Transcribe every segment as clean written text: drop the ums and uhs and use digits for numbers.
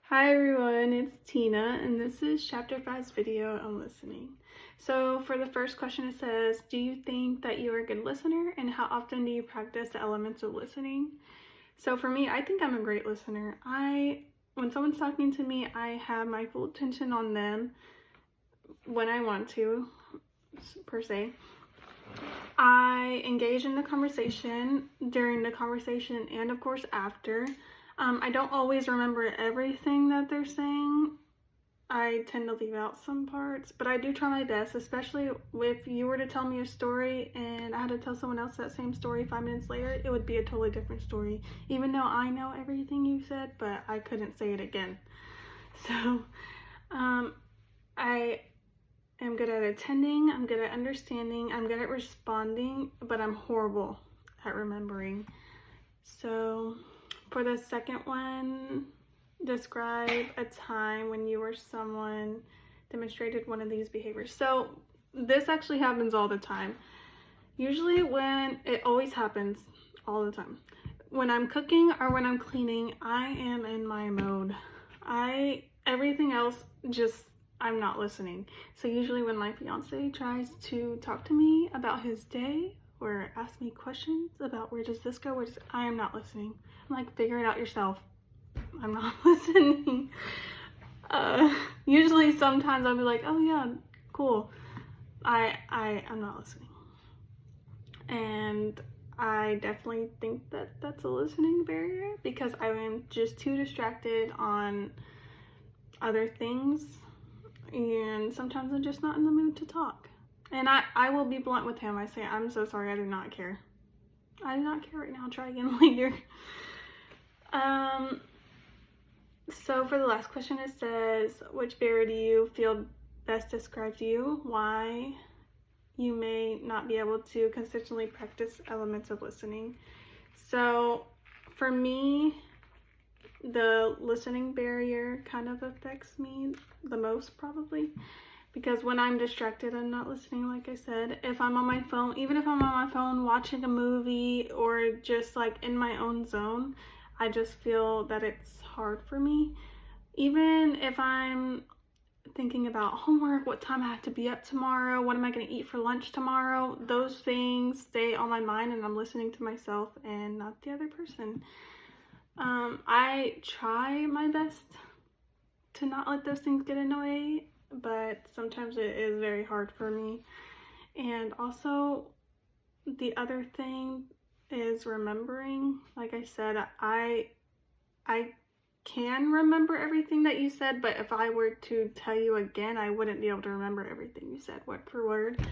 Hi everyone, it's Tina, and this is Chapter 5's video on listening. So for the first question it says, do you think that you are a good listener, and how often do you practice the elements of listening? So for me, I think I'm a great listener. When someone's talking to me, I have my full attention on them when I want to, per se. I engage in the conversation during the conversation and of course after. I don't always remember everything that they're saying. I tend to leave out some parts, but I do try my best, especially if you were to tell me a story and I had to tell someone else that same story 5 minutes later, it would be a totally different story, even though I know everything you said, but I couldn't say it again. So, I am good at attending, I'm good at understanding, I'm good at responding, but I'm horrible at remembering. So, for the second one, describe a time when you or someone demonstrated one of these behaviors. So this actually happens all the time. Usually it always happens all the time. When I'm cooking or when I'm cleaning, I am in my mode. Everything else, I'm not listening. So usually when my fiance tries to talk to me about his day or ask me questions about where does this go, I am not listening. I'm like, figure it out yourself. I'm not listening. Usually sometimes I'll be like, oh yeah, cool. I'm not listening. And I definitely think that that's a listening barrier because I am just too distracted on other things, and sometimes I'm just not in the mood to talk. And I will be blunt with him. I say, I'm so sorry, I do not care. I do not care right now, try again later. So for the last question it says, which barrier do you feel best describes you? Why you may not be able to consistently practice elements of listening. So for me, the listening barrier kind of affects me the most probably, because when I'm distracted, I'm not listening, like I said. If I'm on my phone, even if I'm on my phone watching a movie or just like in my own zone, I just feel that it's hard for me. Even if I'm thinking about homework, what time I have to be up tomorrow, what am I going to eat for lunch tomorrow, those things stay on my mind and I'm listening to myself and not the other person. I try my best to not let those things get in the way, but sometimes it is very hard for me. And also, the other thing is remembering. Like I said, I can remember everything that you said, but if I were to tell you again, I wouldn't be able to remember everything you said word for word.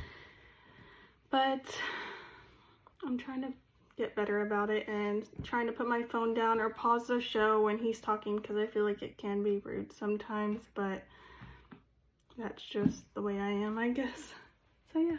But I'm trying to get better about it and trying to put my phone down or pause the show when he's talking, because I feel like it can be rude sometimes, but that's just the way I am, I guess. So yeah.